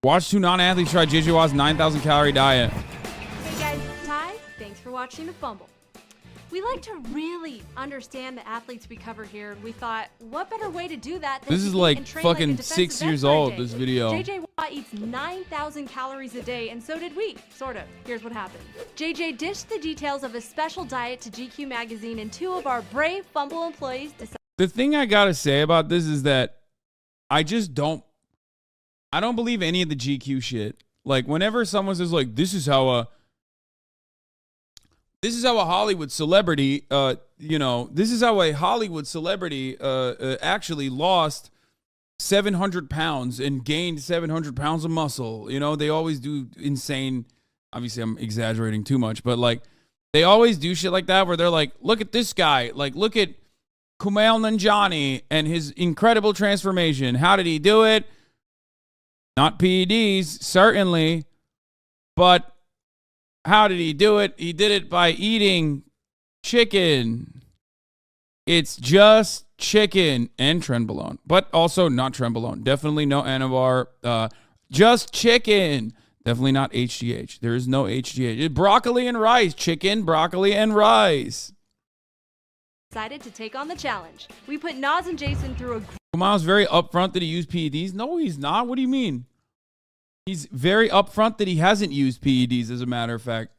Watch two non-athletes try JJ Watt's 9,000 calorie diet. Hey guys, Ty, thanks for watching The Fumble. We like to really understand the athletes we cover here, and we thought, what better way to do that than This is to eat like and train fucking like a 6 defensive years end for a old, day. this video. JJ Watt eats 9,000 calories a day, and so did we, sort of. Here's what happened. JJ dished the details of a special diet to GQ magazine, and two of our brave Fumble employees decided. The thing I gotta say about this is that I don't believe any of the GQ shit. Like, whenever someone says, like, this is how a Hollywood celebrity, this is how a Hollywood celebrity actually lost 700 pounds and gained 700 pounds of muscle. You know, they always do insane. Obviously, I'm exaggerating too much, but like, they always do shit like that where they're like, look at this guy. Like, look at Kumail Nanjiani and his incredible transformation. How did he do it? Not PEDs, certainly, but how did he do it? He did it by eating chicken. It's just chicken and trenbolone, but also not trenbolone. Definitely no Anavar. Just chicken. Definitely not HGH. There is no HGH. It's broccoli and rice. Chicken, broccoli, and rice. Decided to take on the challenge. We put Nas and Jason through a Kumail's very upfront that he used PEDs. No, he's not. What do you mean? He's very upfront that he hasn't used PEDs, as a matter of fact.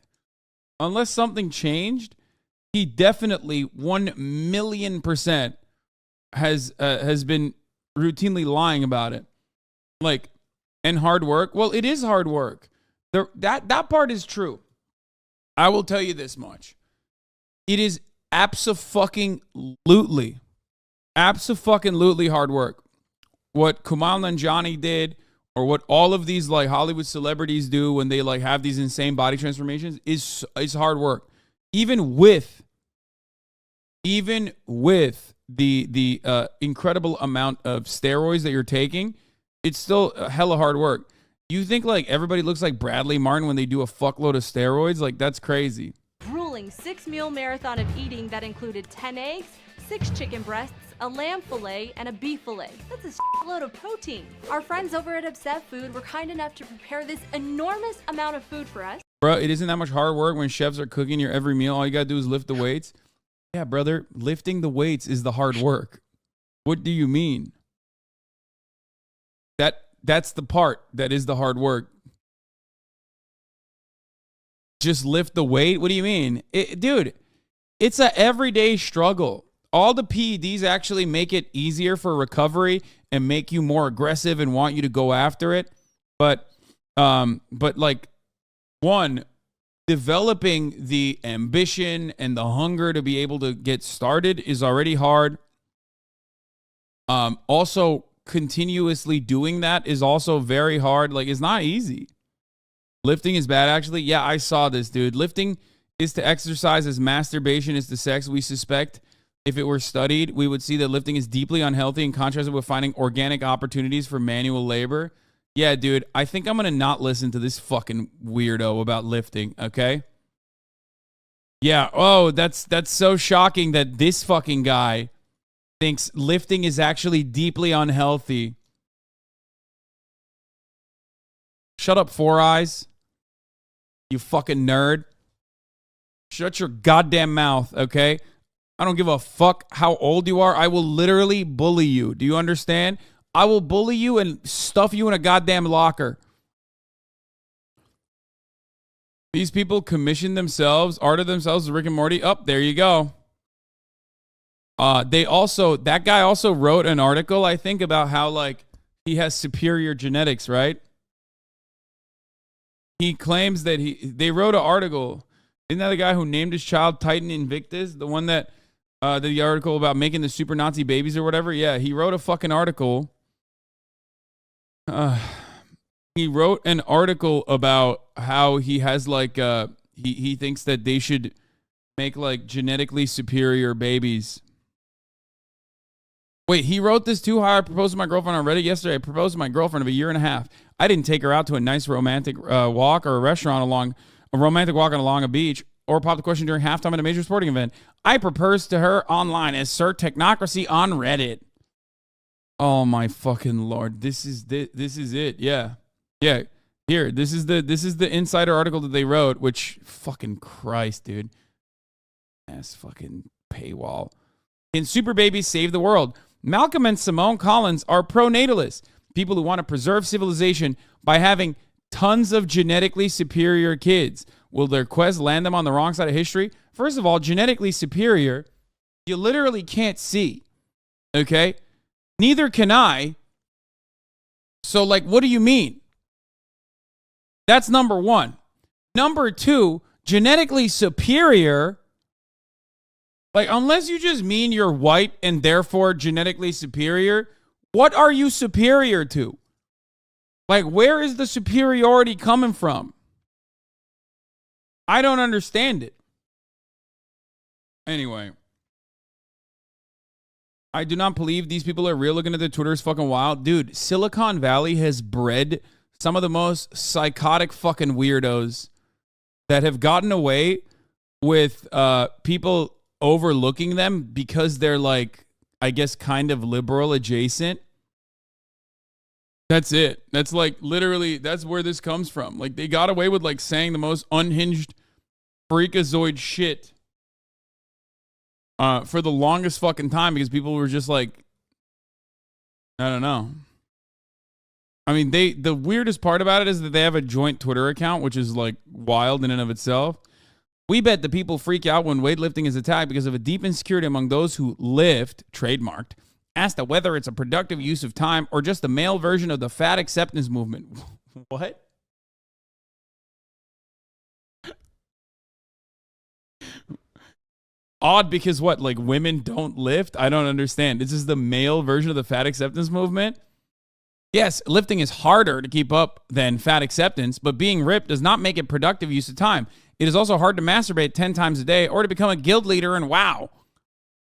Unless something changed, he definitely 1,000,000% has been routinely lying about it. Like, and hard work. Well, it is hard work. That part is true. I will tell you this much. It is abso-fucking-lutely hard work. What Kumail Nanjiani did, or what all of these like Hollywood celebrities do when they like have these insane body transformations, is hard work. Even with the incredible amount of steroids that you're taking, it's still hella hard work. You think like everybody looks like Bradley Martin when they do a fuckload of steroids? Like, that's crazy. grueling 6-meal marathon of eating that included 10 eggs, 6 chicken breasts, a lamb fillet, and a beef fillet. That's a load of protein. Our friends over at Obsessed Food were kind enough to prepare this enormous amount of food for us. Bro, it isn't that much hard work when chefs are cooking your every meal. All you gotta do is lift the weights. Yeah, brother, lifting the weights is the hard work. What do you mean? That's the part that is the hard work. Just lift the weight? What do you mean? Dude, it's an everyday struggle. All the PEDs actually make it easier for recovery and make you more aggressive and want you to go after it. But like, one, developing the ambition and the hunger to be able to get started is already hard. Also, continuously doing that is also very hard. Like, it's not easy. Lifting is bad, actually. Yeah, I saw this, dude. Lifting is to exercise as masturbation is to sex. We suspect if it were studied, we would see that lifting is deeply unhealthy and contrasted with finding organic opportunities for manual labor. Yeah, dude, I think I'm going to not listen to this fucking weirdo about lifting, okay? Yeah, oh, that's so shocking that this fucking guy thinks lifting is actually deeply unhealthy. Shut up, Four Eyes. You fucking nerd. Shut your goddamn mouth, okay? I don't give a fuck how old you are. I will literally bully you. Do you understand? I will bully you and stuff you in a goddamn locker. These people commission themselves, arted themselves as Rick and Morty. Oh, there you go. That guy also wrote an article, I think, about how, like, he has superior genetics, right? He claims that they wrote an article. Isn't that the guy who named his child Titan Invictus? The one that, the article about making the super Nazi babies or whatever? Yeah, he wrote a fucking article. He wrote an article about how he has, like, he thinks that they should make, like, genetically superior babies. Wait, he wrote this too? How I proposed to my girlfriend on Reddit yesterday. I proposed to my girlfriend of a year and a half. I didn't take her out to a nice romantic walk or a restaurant along a beach, or pop the question during halftime at a major sporting event. I proposed to her online as Sir Technocracy on Reddit. Oh my fucking Lord. This is it. Yeah. Yeah. Here, this is the insider article that they wrote, which fucking Christ, dude. Ass fucking paywall. Can super babies save the world? Malcolm and Simone Collins are pronatalists, people who want to preserve civilization by having tons of genetically superior kids. Will their quest land them on the wrong side of history? First of all, genetically superior, you literally can't see. Okay? Neither can I. So, like, what do you mean? That's number one. Number two, genetically superior. Like, unless you just mean you're white and therefore genetically superior, what are you superior to? Like, where is the superiority coming from? I don't understand it. Anyway, I do not believe these people are real. Looking at their Twitter is fucking wild. Dude, Silicon Valley has bred some of the most psychotic fucking weirdos that have gotten away with people overlooking them because they're like, I guess, kind of liberal adjacent. That's it. That's like literally, that's where this comes from. Like, they got away with like saying the most unhinged freakazoid shit for the longest fucking time because people were just like, I don't know. I mean, the weirdest part about it is that they have a joint Twitter account, which is like wild in and of itself. We bet the people freak out when weightlifting is attacked because of a deep insecurity among those who lift, trademarked, as to whether it's a productive use of time or just the male version of the fat acceptance movement. What? Odd because what? Like, women don't lift? I don't understand. This is the male version of the fat acceptance movement? Yes, lifting is harder to keep up than fat acceptance, but being ripped does not make it productive use of time. It is also hard to masturbate 10 times a day or to become a guild leader and wow.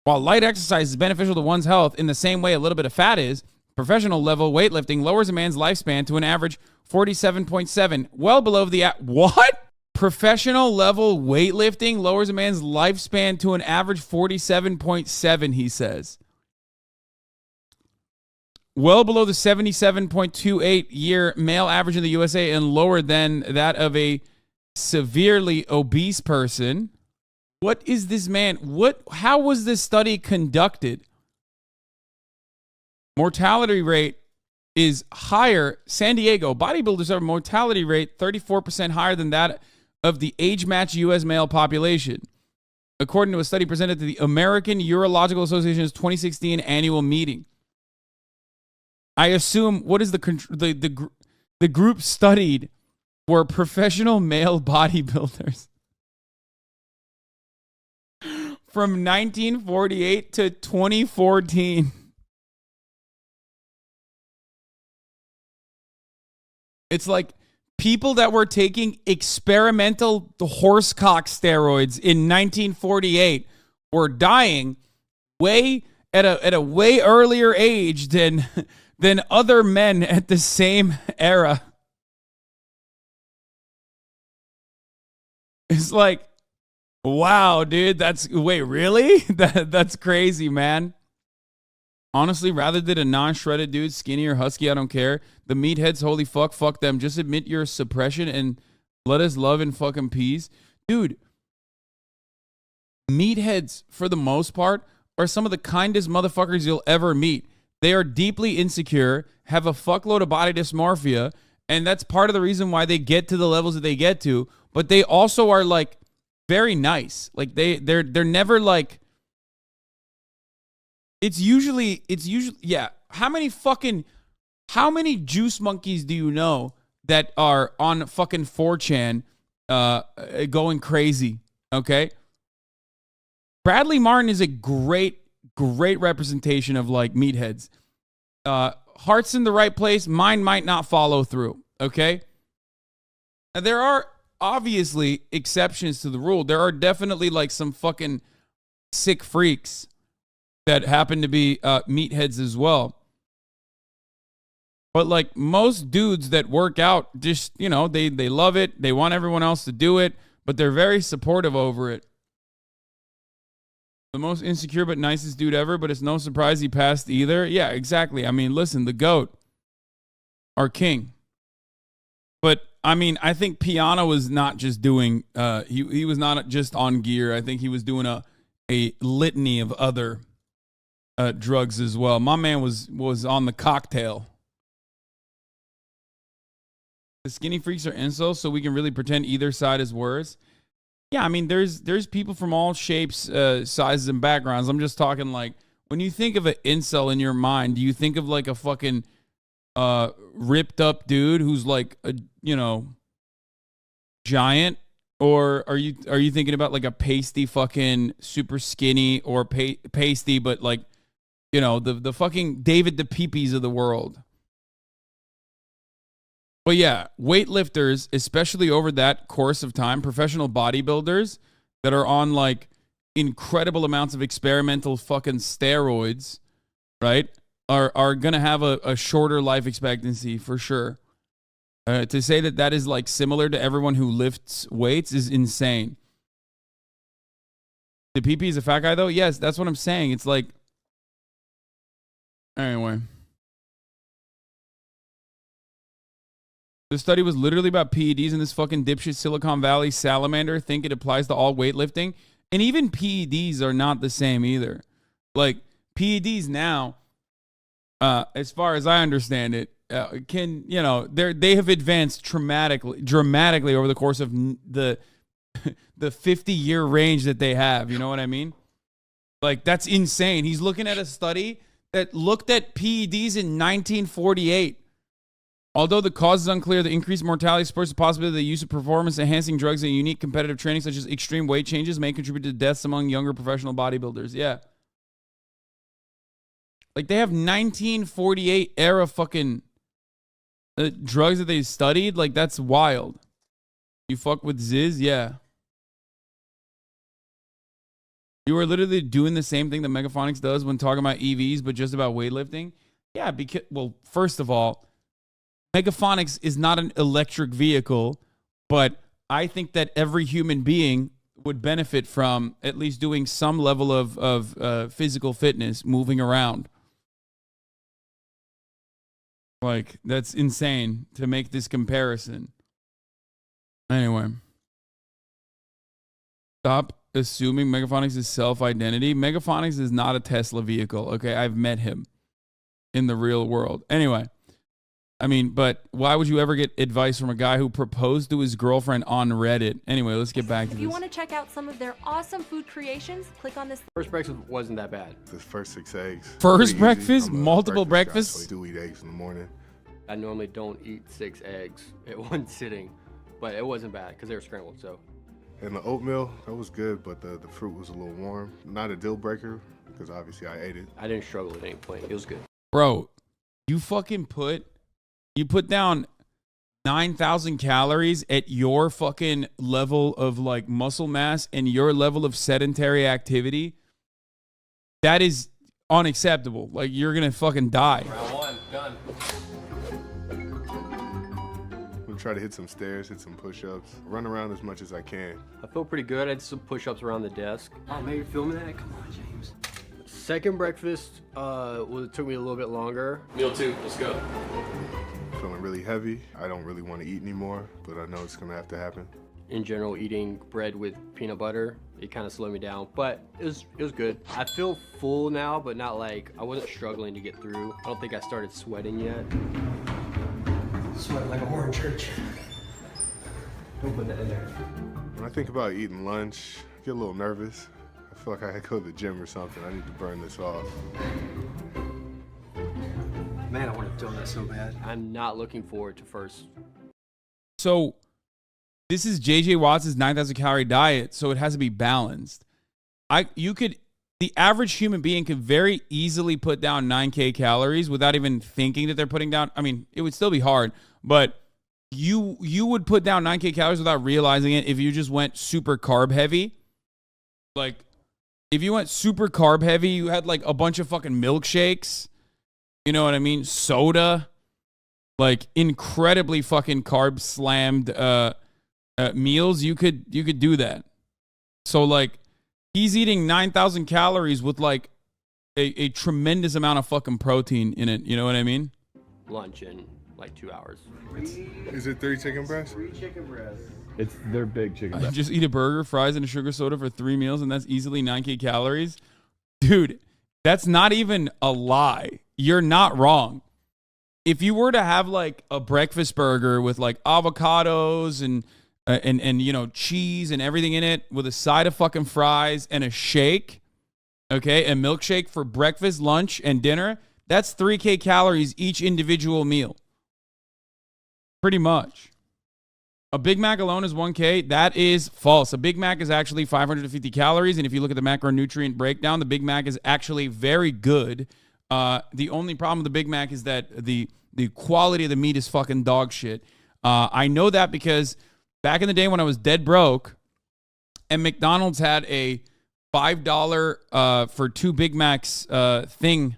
While light exercise is beneficial to one's health in the same way a little bit of fat is, professional level weightlifting lowers a man's lifespan to an average 47.7, well below the... What? Professional level weightlifting lowers a man's lifespan to an average 47.7, he says. Well below the 77.28 year male average in the USA and lower than that of a severely obese person. What is this man? How was this study conducted? Mortality rate is higher. San Diego bodybuilders have a mortality rate 34% higher than that of the age-matched U.S. male population, according to a study presented to the American Urological Association's 2016 annual meeting. I assume what is the group studied were professional male bodybuilders from 1948 to 2014. It's like people that were taking experimental horsecock steroids in 1948 were dying at a way earlier age than other men at the same era. It's like, wow, dude, wait, really? That's crazy, man. Honestly, rather than a non-shredded dude, skinny or husky, I don't care. The meatheads, holy fuck them. Just admit your suppression and let us love in fucking peace. Dude, meatheads, for the most part, are some of the kindest motherfuckers you'll ever meet. They are deeply insecure, have a fuckload of body dysmorphia, and that's part of the reason why they get to the levels that they get to. But they also are like very nice. Like they're never like. It's usually yeah. How many juice monkeys do you know that are on fucking 4chan going crazy? Okay. Bradley Martin is a great representation of like meatheads. Heart's in the right place. Mind might not follow through. Okay. Now, there are obviously exceptions to the rule. There are definitely like some fucking sick freaks that happen to be meatheads as well. But like most dudes that work out, just, you know, they love it. They want everyone else to do it, but they're very supportive over it. The most insecure but nicest dude ever, but it's no surprise he passed either. Yeah, exactly. I mean, listen, the GOAT, our king. I mean, I think Piana was not just doing, he was not just on gear. I think he was doing a litany of other drugs as well. My man was on the cocktail. The skinny freaks are insults, so we can really pretend either side is worse. Yeah, I mean, there's people from all shapes, sizes, and backgrounds. I'm just talking like, when you think of an incel in your mind, do you think of like a fucking ripped up dude who's like a, you know, giant, or are you thinking about like a pasty fucking super skinny, or pasty but like, you know, the fucking David the Peepees of the world? But yeah, weightlifters, especially over that course of time, professional bodybuilders that are on like incredible amounts of experimental fucking steroids, right, are going to have a shorter life expectancy for sure. To say that is like similar to everyone who lifts weights is insane. The PP is a fat guy though? Yes, that's what I'm saying. It's like, anyway. The study was literally about PEDs, and this fucking dipshit Silicon Valley salamander think it applies to all weightlifting. And even PEDs are not the same either. Like, PEDs now, as far as I understand it, can, you know, they have advanced dramatically over the course of the 50-year range that they have. You know what I mean? Like, that's insane. He's looking at a study that looked at PEDs in 1948. Although the cause is unclear, the increased mortality supports the possibility that the use of performance-enhancing drugs and unique competitive training, such as extreme weight changes, may contribute to deaths among younger professional bodybuilders. Yeah. Like, they have 1948 era fucking drugs that they studied. Like, that's wild. You fuck with Ziz? Yeah. You are literally doing the same thing that Megaphonics does when talking about EVs, but just about weightlifting? Yeah, because, well, first of all, Megaphonics is not an electric vehicle, but I think that every human being would benefit from at least doing some level of physical fitness, moving around. Like, that's insane to make this comparison. Anyway. Stop assuming Megaphonics is self-identity. Megaphonics is not a Tesla vehicle, okay? I've met him in the real world. Anyway. I mean, but why would you ever get advice from a guy who proposed to his girlfriend on Reddit? Anyway, let's get back to this. If you want to check out some of their awesome food creations, click on this. First breakfast wasn't that bad. The first 6 eggs. First breakfast? Multiple breakfasts? So I do eat eggs in the morning. I normally don't eat 6 eggs at one sitting, but it wasn't bad because they were scrambled, so. And the oatmeal, that was good, but the fruit was a little warm. Not a deal breaker, because obviously I ate it. I didn't struggle at any point. It was good. Bro, you fucking put down 9,000 calories at your fucking level of like muscle mass and your level of sedentary activity. That is unacceptable. Like, you're going to fucking die. Round 1, done. I'm going to try to hit some stairs, hit some push-ups, run around as much as I can. I feel pretty good. I did some push-ups around the desk. Oh, man, you're filming that? Come on, James. Second breakfast it took me a little bit longer. Meal 2, let's go. Feeling really heavy. I don't really want to eat anymore, but I know it's going to have to happen. In general, eating bread with peanut butter, it kind of slowed me down, but it was good. I feel full now, but not like, I wasn't struggling to get through. I don't think I started sweating yet. Sweating like a whore in church. Don't put that in there. When I think about eating lunch, I get a little nervous. I feel like I gotta go to the gym or something. I need to burn this off. Man, I want to film that so bad. I'm not looking forward to first. So this is JJ Watts' 9,000 calorie diet, so it has to be balanced. The average human being could very easily put down 9K calories without even thinking that they're putting down. I mean, it would still be hard, but you would put down 9K calories without realizing it if you just went super carb heavy. Like, if you went super carb heavy, you had like a bunch of fucking milkshakes. You know what I mean? Soda, like incredibly fucking carb slammed meals. You could do that. So like, he's eating 9,000 calories with like a tremendous amount of fucking protein in it. You know what I mean? Lunch, and like 2 hours. Is it 3 chicken breasts? They're big chicken breasts. Just eat a burger, fries, and a sugar soda for 3 meals, and that's easily 9K calories. Dude, that's not even a lie. You're not wrong. If you were to have like a breakfast burger with like avocados and you know, cheese and everything in it with a side of fucking fries and a shake, okay, a milkshake for breakfast, lunch, and dinner, that's 3K calories each individual meal. Pretty much. A Big Mac alone is 1K. That is false. A Big Mac is actually 550 calories, and if you look at the macronutrient breakdown, the Big Mac is actually very good. The only problem with the Big Mac is that the quality of the meat is fucking dog shit. I know that because back in the day when I was dead broke and McDonald's had a $5 for 2 Big Macs thing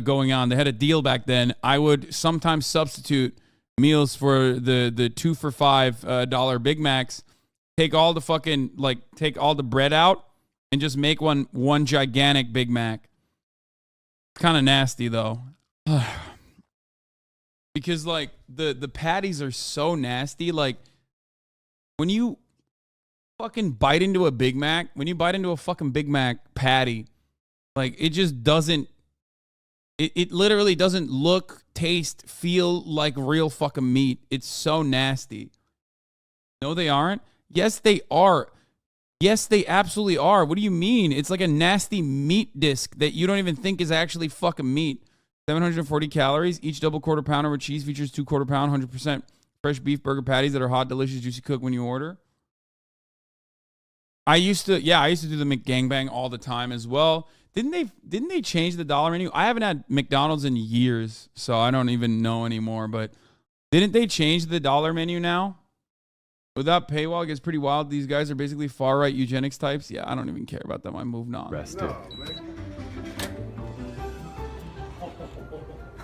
going on. They had a deal back then. I would sometimes substitute meals for the 2 for $5 Big Macs. Take all the bread out and just make one gigantic Big Mac. Kind of nasty though. Because like the patties are so nasty. Like when you fucking bite into a Big Mac, when you bite into a fucking Big Mac patty, like it just doesn't, it literally doesn't look, taste, feel like real fucking meat. It's so nasty. No, they aren't. Yes, they are. Yes, they absolutely are. What do you mean? It's like a nasty meat disc that you don't even think is actually fucking meat. 740 calories. Each double quarter pounder with cheese features 2 quarter pound, 100% fresh beef burger patties that are hot, delicious, juicy cooked when you order. I used to do the McGangbang all the time as well. Didn't they change the dollar menu? I haven't had McDonald's in years, so I don't even know anymore. But didn't they change the dollar menu now? Without paywall, it gets pretty wild. These guys are basically far-right eugenics types. Yeah, I don't even care about them. I moved on.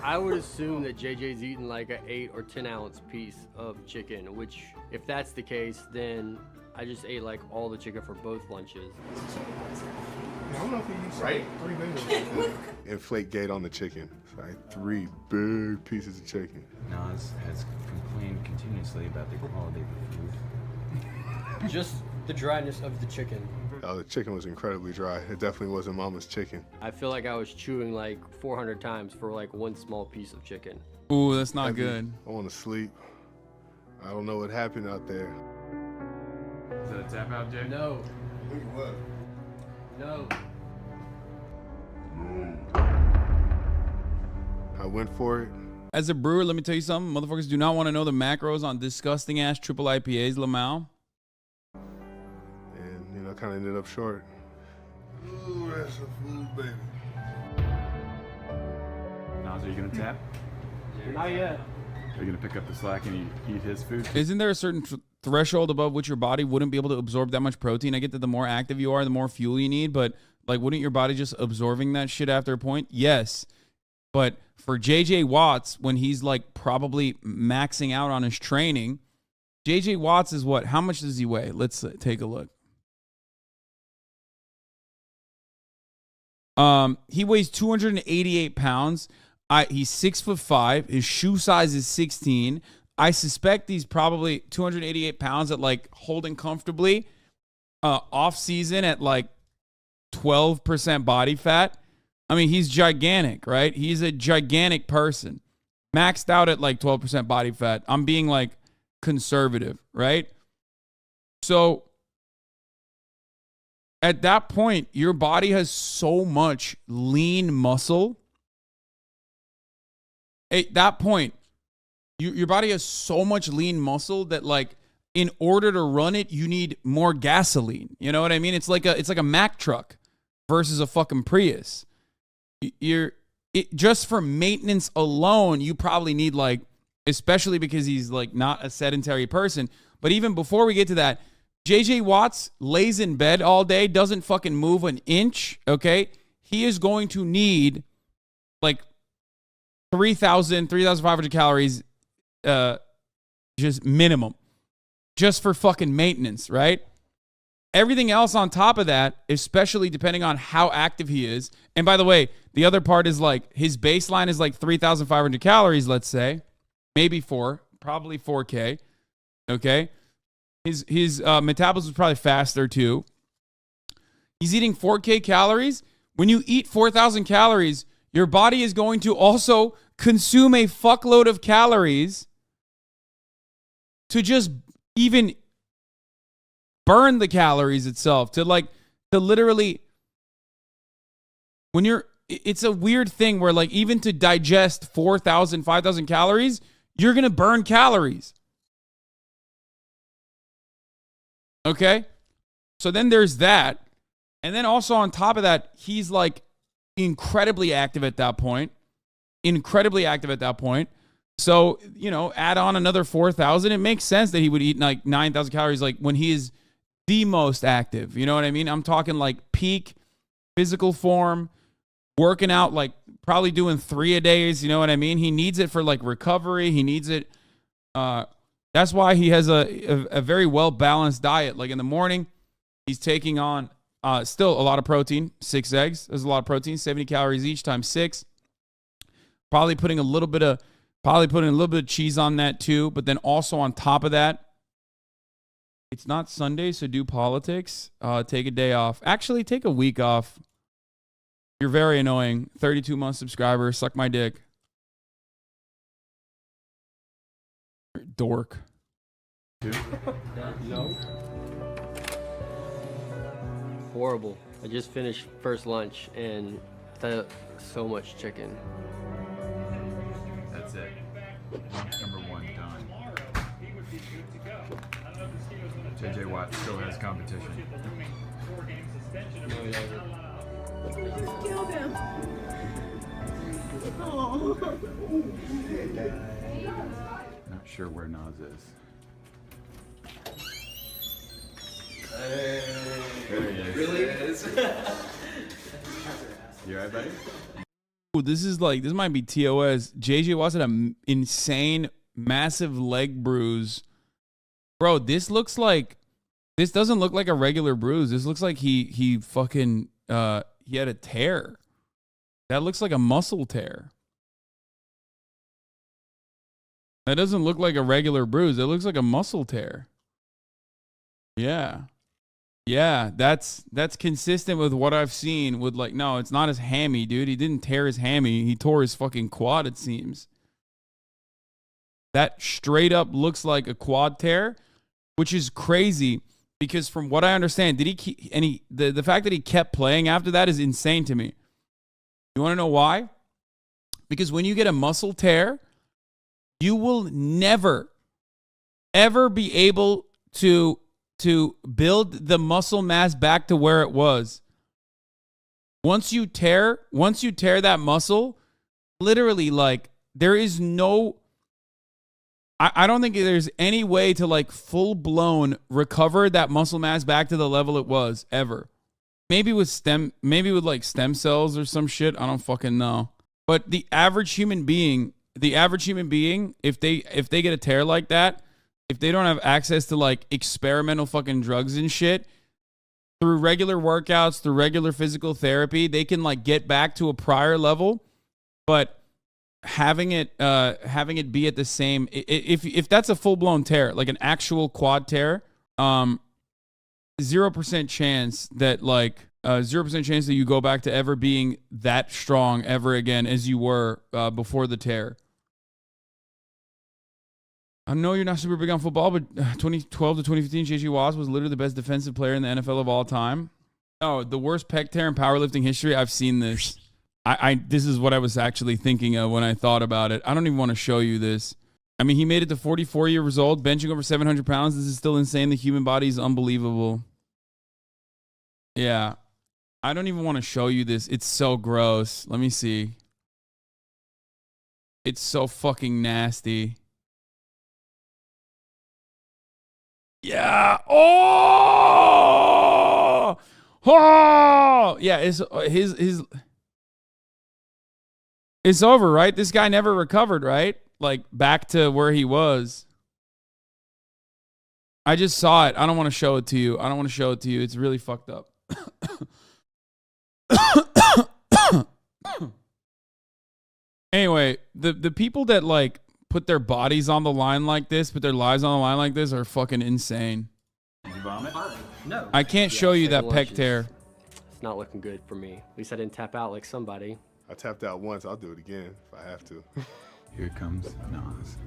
I would assume that JJ's eating like an 8 or 10 ounce piece of chicken, which if that's the case, then I just ate like all the chicken for both lunches. I don't know if he eats right. 3 big Inflate gate on the chicken. It's like 3 big pieces of chicken. Nas has complained continuously about the quality of the food. Just the dryness of the chicken. Oh, the chicken was incredibly dry. It definitely wasn't Mama's chicken. I feel like I was chewing like 400 times for like one small piece of chicken. Ooh, that's not good. I want to sleep. I don't know what happened out there. Is that a tap out, Jay? No. Look at what? No. I went for it. As a brewer, let me tell you something. Motherfuckers do not want to know the macros on disgusting ass triple IPAs, Lamau. And, you know, kind of ended up short. Ooh, that's a food, baby. Nas, are you gonna tap? Not yet. Are you gonna pick up the slack and eat his food? Isn't there a certain threshold above which your body wouldn't be able to absorb that much protein? I get that the more active you are, the more fuel you need, but like, wouldn't your body just absorbing that shit after a point? Yes. But for JJ Watts, when he's like probably maxing out on his training, JJ Watts is what? How much does he weigh? Let's take a look. He weighs 288 pounds. He's 6'5". His shoe size is 16. I suspect he's probably 288 pounds at like holding comfortably. Off season at like 12% body fat. I mean, he's gigantic, right? He's a gigantic person. Maxed out at like 12% body fat. I'm being like conservative, right? So at that point, your body has so much lean muscle. At that point, your body has so much lean muscle that like in order to run it, you need more gasoline. You know what I mean? It's like a Mack truck versus a fucking Prius. Just for maintenance alone, you probably need like, especially because he's like not a sedentary person. But even before we get to that, JJ Watts lays in bed all day, doesn't fucking move an inch. Okay, he is going to need like 3,500 calories, just minimum, just for fucking maintenance, right? Everything else on top of that, especially depending on how active he is. And by the way, the other part is like his baseline is like 3,500 calories, let's say. maybe 4, probably 4K. Okay, his metabolism is probably faster too. He's eating 4K calories. When you eat 4,000 calories, your body is going to also consume a fuckload of calories to just even burn the calories itself, to literally, when you're, it's a weird thing where like even to digest 4,000, 5,000 calories, you're going to burn calories. Okay? So then there's that. And then also on top of that, he's like incredibly active at that point. So, you know, add on another 4,000. It makes sense that he would eat like 9,000 calories like when he is the most active. You know what I mean? I'm talking like peak physical form, working out, like probably doing 3 a days. You know what I mean? He needs it for like recovery. He needs it. That's why he has a very well-balanced diet. Like in the morning, he's taking on still a lot of protein, 6 eggs. There's a lot of protein, 70 calories each times 6. Probably putting a little bit of cheese on that too. But then also on top of that, it's not Sunday, so do politics. Take a day off. Actually, take a week off. You're very annoying. 32-month subscriber. Suck my dick. Dork. No. Horrible. I just finished first lunch and so much chicken. That's it. Number 1 done. JJ Watt still has competition. No, he doesn't. Killed him. Not sure where Nas is. There he is. Really is. You alright, buddy? Ooh, this might be TOS. JJ Watts had an insane, massive leg bruise. Bro, this doesn't look like a regular bruise. This looks like he fucking, he had a tear. That looks like a muscle tear. That doesn't look like a regular bruise. It looks like a muscle tear. Yeah. Yeah, that's consistent with what I've seen with like, no, it's not his hammy, dude. He didn't tear his hammy. He tore his fucking quad, it seems. That straight up looks like a quad tear, which is crazy because from what I understand, the fact that he kept playing after that is insane to me. You want to know why? Because when you get a muscle tear, you will never, ever be able to build the muscle mass back to where it was. Once you tear that muscle, literally, like, there is no, I don't think there's any way to like full blown recover that muscle mass back to the level it was ever. Maybe with stem cells or some shit. I don't fucking know. But the average human being, if they get a tear like that, if they don't have access to like experimental fucking drugs and shit, through regular workouts, through regular physical therapy, they can like get back to a prior level. But having it be at the same, if that's a full blown tear, like an actual quad tear, 0% chance that 0% chance that you go back to ever being that strong ever again as you were before the tear. I know you're not super big on football, but 2012 to 2015, JJ Watt was literally the best defensive player in the NFL of all time. Oh, the worst pec tear in powerlifting history. I've seen this. This is what I was actually thinking of when I thought about it. I don't even want to show you this. I mean, he made it to 44 years old, benching over 700 pounds. This is still insane. The human body is unbelievable. Yeah. I don't even want to show you this. It's so gross. Let me see. It's so fucking nasty. Yeah. Oh! Oh! Yeah, it's over, right? This guy never recovered, right? Like back to where he was. I just saw it. I don't want to show it to you. It's really fucked up. Anyway, the people that like put their bodies on the line like this, put their lives on the line like this, are fucking insane. Did you vomit? No. I can't show you that second lunch pec is- tear. It's not looking good for me. At least I didn't tap out like somebody. I tapped out once. I'll do it again if I have to. Here comes Nas.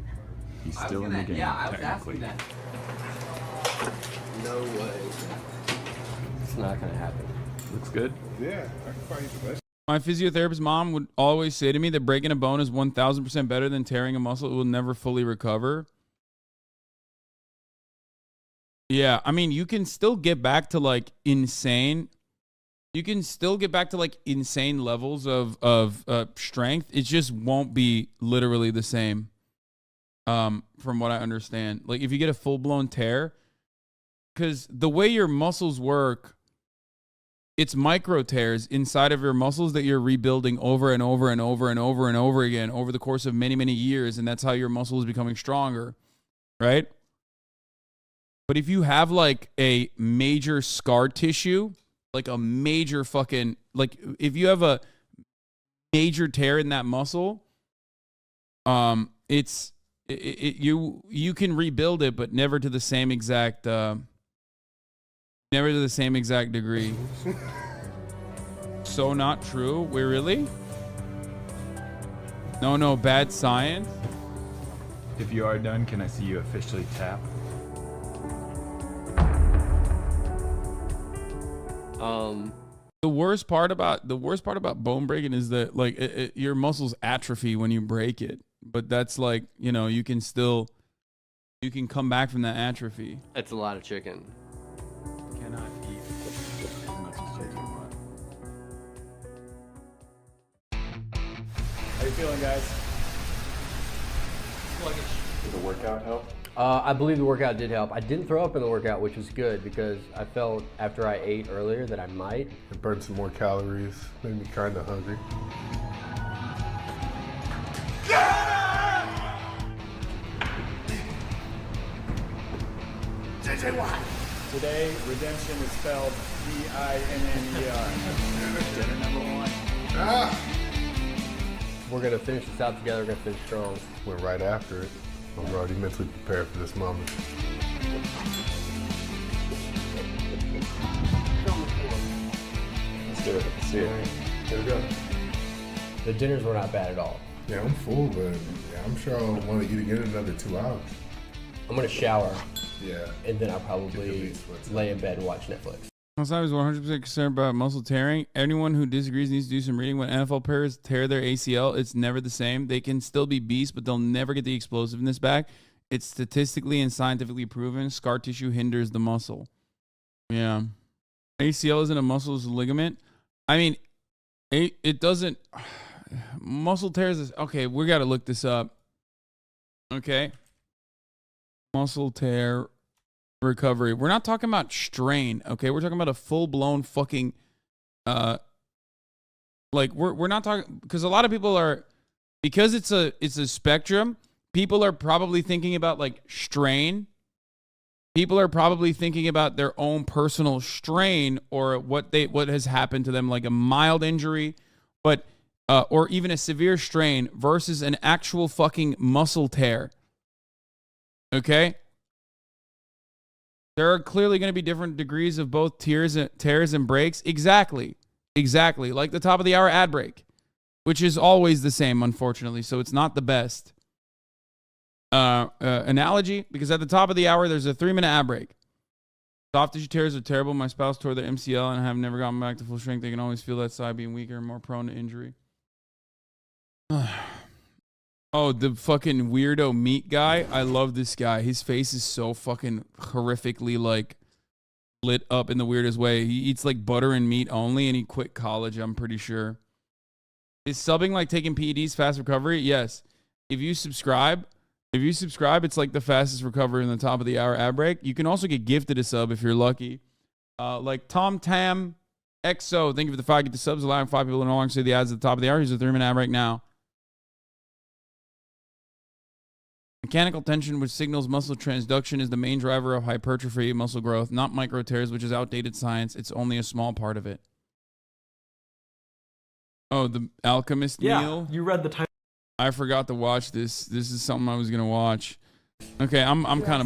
He's still in the game, technically. No way. It's not gonna happen. Looks good. Yeah, I can find you the best. My physiotherapist mom would always say to me that breaking a bone is 1,000% better than tearing a muscle. It will never fully recover. Yeah, I mean, you can still get back to like insane. You can still get back to like insane levels of strength. It just won't be literally the same. From what I understand, like if you get a full blown tear, because the way your muscles work, it's micro tears inside of your muscles that you're rebuilding over and over and over and over and over again over the course of many, many years. And that's how your muscle is becoming stronger, right? But if you have like a major scar tissue, like a major fucking, like if you have a major tear in that muscle, you can rebuild it, but never to the same exact degree. So not true. Wait, really? No, bad science. If you are done, can I see you officially tap? Um, The worst part about bone breaking is that like your muscles atrophy when you break it, but that's like, you know, you can come back from that atrophy. It's a lot of chicken. Cannot eat as much as chicken. How you feeling, guys? Did the workout help? I believe the workout did help. I didn't throw up in the workout, which was good because I felt after I ate earlier that I might. It burned some more calories. Made me kind of hungry. Today, redemption is spelled D-I-N-N-E-R. Dinner number one. We're gonna finish this out together. We're gonna finish strong. Went right after it. I'm already mentally prepared for this moment. Let's do it. See it. Here we go. The dinners were not bad at all. Yeah, I'm full, but yeah, I'm sure I'll want to eat again in another 2 hours. I'm gonna shower Yeah. and then I'll probably lay in bed and watch Netflix. I was 100% concerned about muscle tearing. Anyone who disagrees needs to do some reading. When NFL players tear their ACL, it's never the same. They can still be beasts, but they'll never get the explosiveness back. It's statistically and scientifically proven. Scar tissue hinders the muscle. Yeah. ACL isn't a muscle, it's a ligament. I mean, it doesn't. Muscle tears is. Okay, we got to look this up. Okay. Muscle tear recovery. We're not talking about strain, okay? We're talking about a full-blown fucking like we're not talking, because a lot of people are, because it's a spectrum, people are probably thinking about like strain. People are probably thinking about their own personal strain or what has happened to them, like a mild injury, but or even a severe strain versus an actual fucking muscle tear. Okay? There are clearly going to be different degrees of both tears and breaks. Exactly. Like the top of the hour ad break, which is always the same, unfortunately. So it's not the best analogy, because at the top of the hour, there's a 3-minute ad break. Soft tissue tears are terrible. My spouse tore their MCL and I have never gotten back to full strength. They can always feel that side being weaker and more prone to injury. Oh, the fucking weirdo meat guy. I love this guy. His face is so fucking horrifically like lit up in the weirdest way. He eats like butter and meat only, and he quit college, I'm pretty sure. Is subbing like taking PEDs, fast recovery? Yes. If you subscribe, it's like the fastest recovery in the top of the hour ad break. You can also get gifted a sub if you're lucky. Like Tom Tam XO, thank you for the 5. Get the subs, allowing 5 people to no longer see the ads at the top of the hour. Here's a 3-minute ad break now. Mechanical tension, which signals muscle transduction, is the main driver of hypertrophy muscle growth, not micro tears, which is outdated science. It's only a small part of it. Oh, the alchemist meal? You read the title. I forgot to watch this. This is something I was gonna watch. Okay, I'm kind of